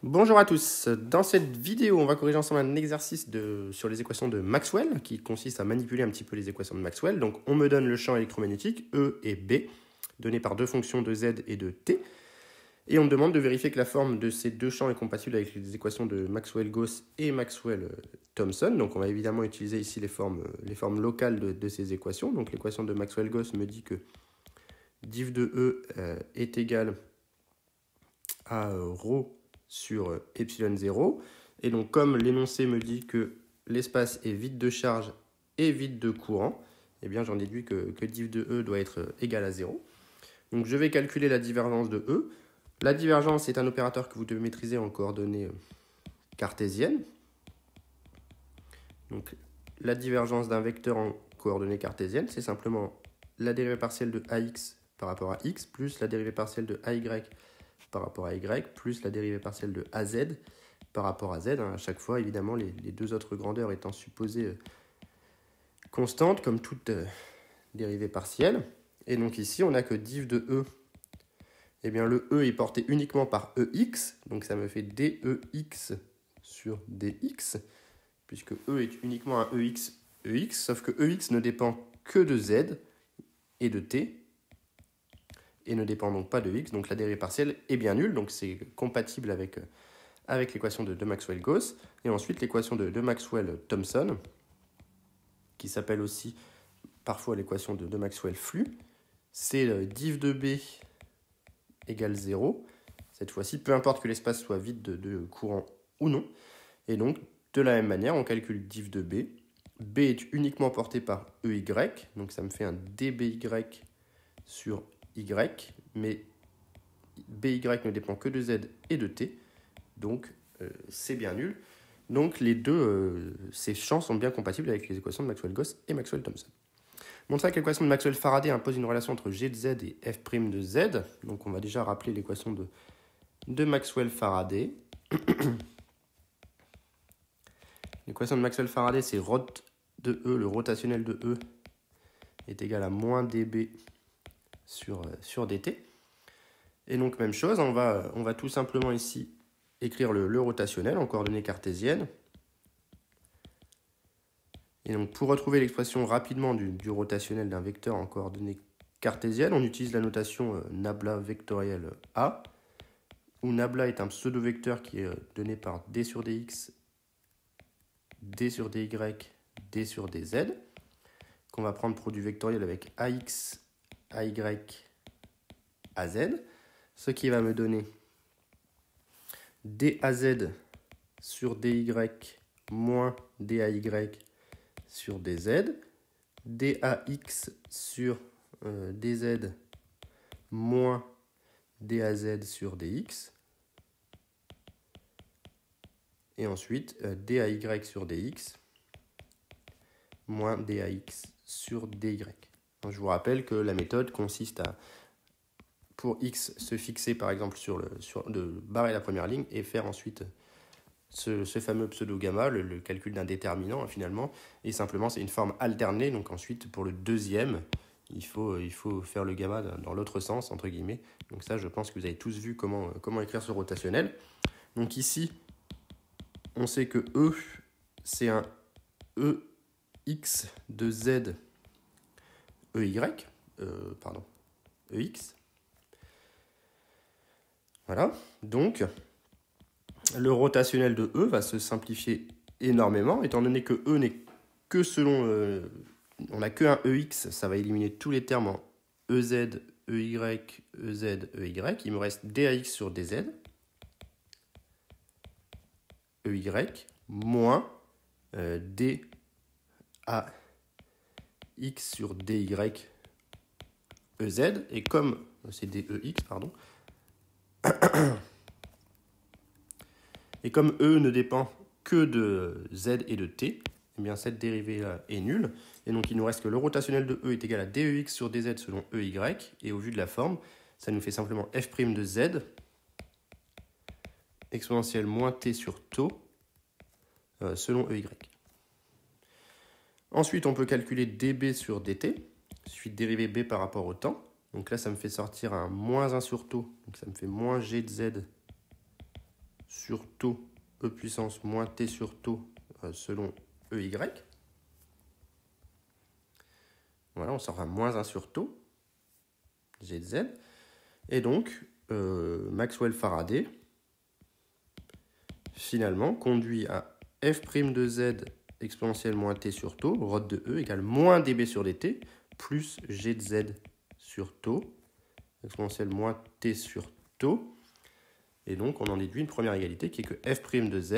Bonjour à tous, dans cette vidéo on va corriger ensemble un exercice sur les équations de Maxwell qui consiste à manipuler un petit peu les équations de Maxwell. Donc on me donne le champ électromagnétique E et B donné par deux fonctions de Z et de T et on me demande de vérifier que la forme de ces deux champs est compatible avec les équations de Maxwell-Gauss et Maxwell-Thomson. Donc on va évidemment utiliser ici les formes locales de ces équations. Donc l'équation de Maxwell-Gauss me dit que div de E est égal à ρ sur epsilon 0. Et donc, comme l'énoncé me dit que l'espace est vide de charge et vide de courant, eh bien, j'en déduis que div de E doit être égal à 0. Donc, je vais calculer la divergence de E. La divergence est un opérateur que vous devez maîtriser en coordonnées cartésiennes. Donc, la divergence d'un vecteur en coordonnées cartésiennes, c'est simplement la dérivée partielle de AX par rapport à X plus la dérivée partielle de AY par rapport à Y, plus la dérivée partielle de AZ par rapport à Z. À chaque fois, évidemment, les deux autres grandeurs étant supposées constantes, comme toute dérivée partielle. Et donc ici, on n'a que div de E. Eh bien, le E est porté uniquement par EX, donc ça me fait DEX sur DX, puisque E est uniquement un EX, sauf que EX ne dépend que de Z et de T, et ne dépend donc pas de x, donc la dérivée partielle est bien nulle, donc c'est compatible avec l'équation de Maxwell-Gauss, et ensuite l'équation de Maxwell-Thomson, qui s'appelle aussi parfois l'équation de Maxwell-Flux, c'est div de B égale 0, cette fois-ci, peu importe que l'espace soit vide de courant ou non, et donc de la même manière, on calcule div de B, B est uniquement porté par EY, donc ça me fait un dBy sur Y, mais BY ne dépend que de Z et de T, donc c'est bien nul. Donc ces champs sont bien compatibles avec les équations de Maxwell-Gauss et Maxwell-Thomson. Montrer que l'équation de Maxwell-Faraday impose une relation entre G de Z et F' de Z. Donc on va déjà rappeler l'équation de Maxwell-Faraday. L'équation de Maxwell-Faraday, c'est ρ de E, le rotationnel de E, est égal à moins dB sur dt. Et donc, même chose, on va tout simplement ici écrire le rotationnel en coordonnées cartésiennes. Et donc, pour retrouver l'expression rapidement du rotationnel d'un vecteur en coordonnées cartésiennes, on utilise la notation nabla vectorielle A, où nabla est un pseudo-vecteur qui est donné par d sur dx, d sur dy, d sur dz, qu'on va prendre produit vectoriel avec ax, ay, az, ce qui va me donner daz sur dy moins day sur dz, dax sur dz moins daz sur dx, et ensuite day sur dx moins dax sur dy. Je vous rappelle que la méthode consiste à, pour x, se fixer par exemple de barrer la première ligne et faire ensuite ce fameux pseudo-gamma, le calcul d'un déterminant finalement, et simplement c'est une forme alternée, donc ensuite pour le deuxième, il faut faire le gamma dans l'autre sens, entre guillemets. Donc ça, je pense que vous avez tous vu comment écrire ce rotationnel. Donc ici, on sait que E, c'est un EX de Z EX. Voilà, donc le rotationnel de E va se simplifier énormément, étant donné que E n'est que selon... on n'a que un EX, ça va éliminer tous les termes en EZ, EY, EZ, EY. Il me reste DAX sur DZ, EY, moins DAX sur DY, EZ, et comme c'est DEX, pardon, et comme E ne dépend que de Z et de T, eh bien cette dérivée-là est nulle. Et donc il nous reste que le rotationnel de E est égal à DEX sur DZ selon EY. Et au vu de la forme, ça nous fait simplement F' de Z exponentielle moins T sur tau selon EY. Ensuite, on peut calculer dB sur dt. Il suffit de dériver B par rapport au temps. Donc là, ça me fait sortir un moins 1 sur tau. Donc ça me fait moins G de Z sur taux e puissance moins t sur taux selon EY. Voilà, on sort à moins 1 sur taux, G de Z. Et donc, Maxwell-Faraday, finalement, conduit à f' de Z exponentielle moins t sur taux, rho de E égale moins dB sur dt, plus G de Z sur taux, exponentielle moins t sur taux. Et donc, on en déduit une première égalité qui est que f' de Z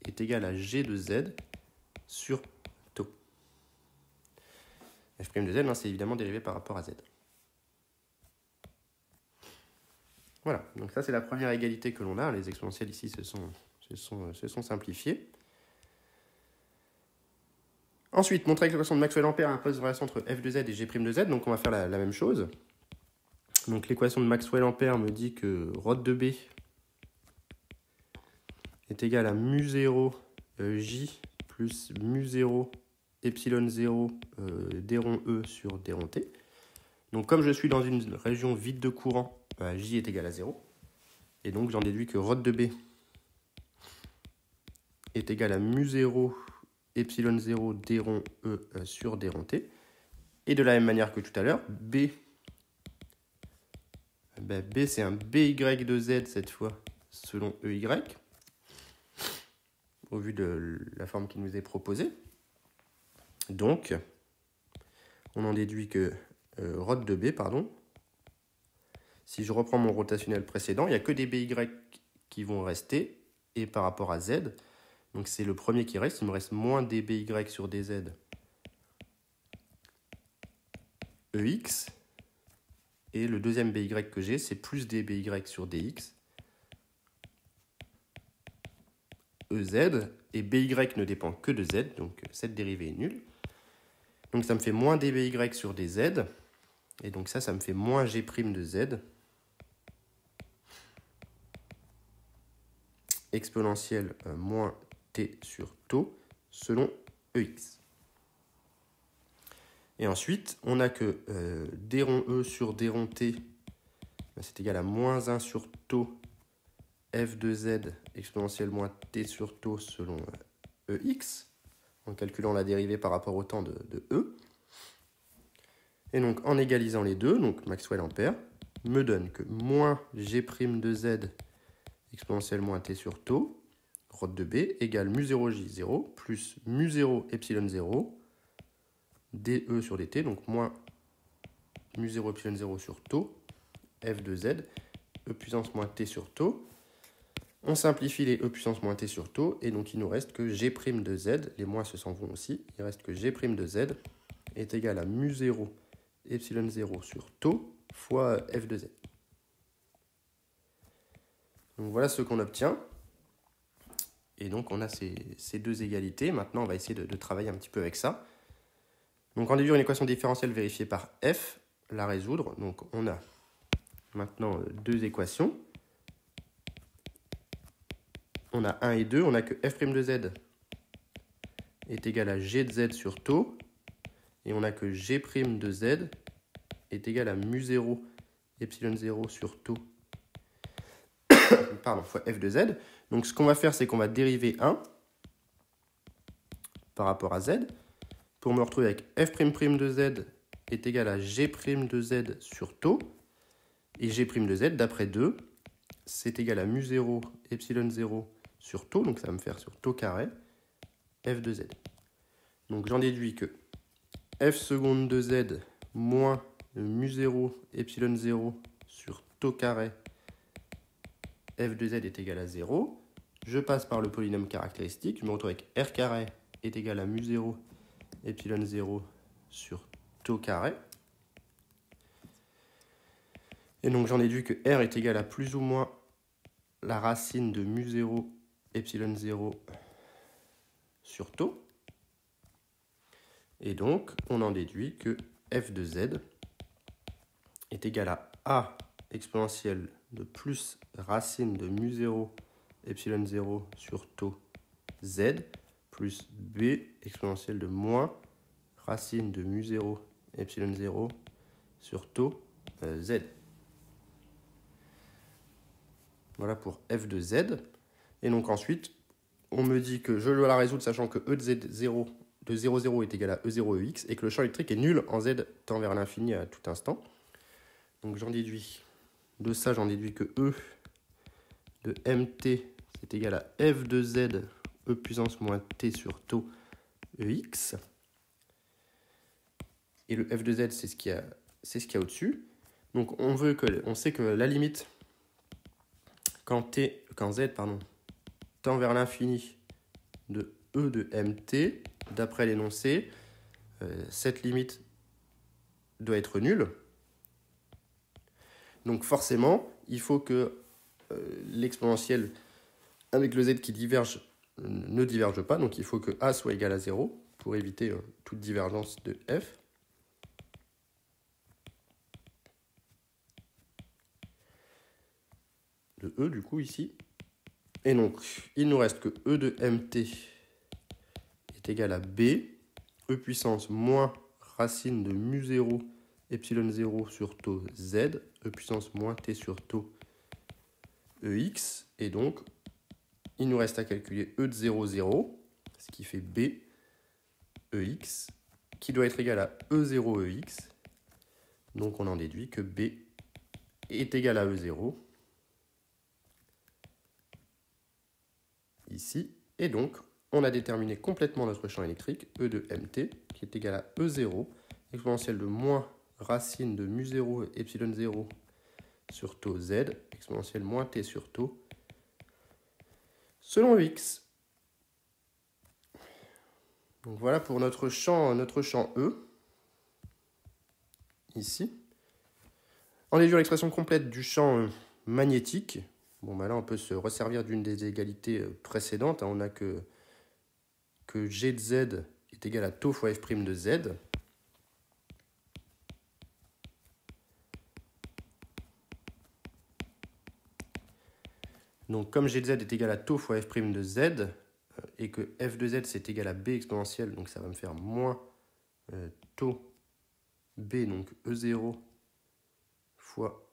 est égal à G de Z sur taux. F' de Z, c'est évidemment dérivé par rapport à Z. Voilà, donc ça c'est la première égalité que l'on a. Les exponentielles ici se sont simplifiées. Ensuite, montrer que l'équation de Maxwell-Ampère impose une relation entre f de z et g' de z. Donc on va faire la même chose. Donc l'équation de Maxwell-Ampère me dit que ρ de b est égal à mu0 j plus mu0 epsilon 0 d rond e sur d rond t. Donc comme je suis dans une région vide de courant, j est égal à 0. Et donc j'en déduis que ρ de b est égal à mu0 epsilon 0 d rond e sur d rond t. Et de la même manière que tout à l'heure, b c'est un by de z cette fois, selon EY, au vu de la forme qui nous est proposée. Donc, on en déduit que ρ de b, si je reprends mon rotationnel précédent, il n'y a que des by qui vont rester, et par rapport à z, donc c'est le premier qui reste, il me reste moins des by sur dz ex, et le deuxième by que j'ai, c'est plus des by sur dx ez, et by ne dépend que de z, donc cette dérivée est nulle. Donc ça me fait moins des by sur dz, et donc ça me fait moins g' de z, exponentielle moins t sur taux, selon ex. Et ensuite, on a que d rond e sur d rond t, c'est égal à moins 1 sur taux f de z exponentielle moins t sur taux selon ex, en calculant la dérivée par rapport au temps de E. Et donc, en égalisant les deux, donc Maxwell-Ampère me donne que moins g' de z exponentielle moins t sur taux, ρ de b, égale mu0j0 plus mu0 epsilon 0 dE sur dt, donc moins mu0 epsilon 0 sur taux, f de z, e puissance moins t sur taux. On simplifie les e puissance moins t sur taux, et donc il nous reste que g' de z, les moins se s'en vont aussi, il reste que g' de z est égal à mu0 epsilon 0 sur taux fois f de z. Donc voilà ce qu'on obtient. Et donc on a ces deux égalités. Maintenant on va essayer de travailler un petit peu avec ça. Donc en déduire une équation différentielle vérifiée par f, la résoudre. Donc on a maintenant deux équations. On a 1 et 2, on a que f' de z est égal à g de z sur taux, et on a que g' de z est égal à mu0 epsilon 0 sur taux, fois f de z. Donc ce qu'on va faire, c'est qu'on va dériver 1 par rapport à z, pour me retrouver avec f' de z est égal à g' de z sur taux, et g' de z, d'après 2, c'est égal à mu0 epsilon 0 sur taux, donc ça va me faire sur taux carré, f de z. Donc j'en déduis que f seconde de z moins mu0 epsilon 0 sur taux carré, f de z est égal à 0. Je passe par le polynôme caractéristique, je me retrouve avec r carré est égal à mu0 epsilon 0 sur taux carré. Et donc j'en déduis que r est égal à plus ou moins la racine de mu0 epsilon 0 sur taux. Et donc, on en déduit que f de z est égal à a exponentielle de plus racine de mu0 epsilon 0 sur taux z plus b exponentielle de moins racine de mu0 epsilon 0 sur taux z. Voilà pour f de z. Et donc ensuite, on me dit que je dois la résoudre sachant que E de Z0 de 0, 0 est égal à E0 EX et que le champ électrique est nul en Z tend vers l'infini à tout instant. Donc j'en déduis, de ça j'en déduis que E de MT est égal à F de Z E puissance moins T sur tau EX. Et le F de Z c'est ce qu'il y a au-dessus. Donc on sait que la limite quand Z tend vers l'infini de E de MT, d'après l'énoncé, cette limite doit être nulle. Donc forcément, il faut que l'exponentielle avec le z qui diverge ne diverge pas. Donc il faut que a soit égal à 0 pour éviter toute divergence de f. De E du coup ici. Et donc il nous reste que E de MT est égal à B, E puissance moins racine de mu0 epsilon 0 sur tau z, E puissance moins T sur tau EX. Et donc il nous reste à calculer E de 0, 0, ce qui fait B EX, qui doit être égal à E0 EX. Donc on en déduit que B est égal à E0. Ici, et donc on a déterminé complètement notre champ électrique, E de MT, qui est égal à E0, exponentielle de moins racine de mu0 epsilon 0 sur tau z, exponentielle moins T sur tau, selon X. Donc voilà pour notre champ E, ici. En déduisant l'expression complète du champ magnétique, bon, bah là, on peut se resservir d'une des égalités précédentes. On a que G de Z est égal à tau fois F' de Z. Donc, comme G de Z est égal à tau fois F' de Z, et que F de Z, c'est égal à B exponentielle, donc ça va me faire moins tau B, donc E0 fois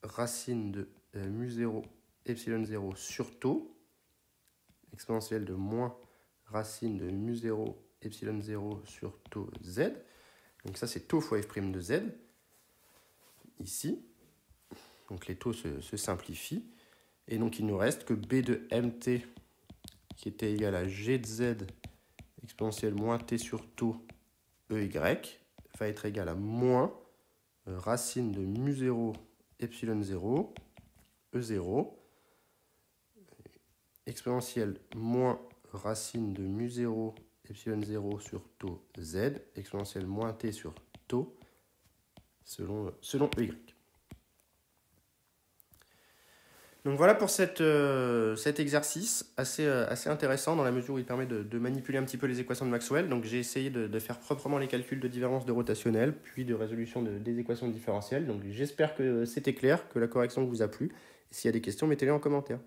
racine de mu0 epsilon 0 sur tau, exponentielle de moins racine de mu0 epsilon 0 sur tau z. Donc ça c'est tau fois f' de z, ici. Donc les taux se simplifient. Et donc il nous reste que B de MT, qui était égal à G de Z, exponentielle moins T sur tau EY, va être égal à moins racine de mu0 epsilon 0, E0, exponentielle moins racine de mu0 epsilon 0 sur tau z, exponentielle moins T sur tau, selon EY. Donc voilà pour cet exercice assez intéressant dans la mesure où il permet de manipuler un petit peu les équations de Maxwell. Donc j'ai essayé de faire proprement les calculs de divergence de rotationnelle, puis de résolution des équations différentielles. Donc j'espère que c'était clair, que la correction vous a plu. S'il y a des questions, mettez-les en commentaire.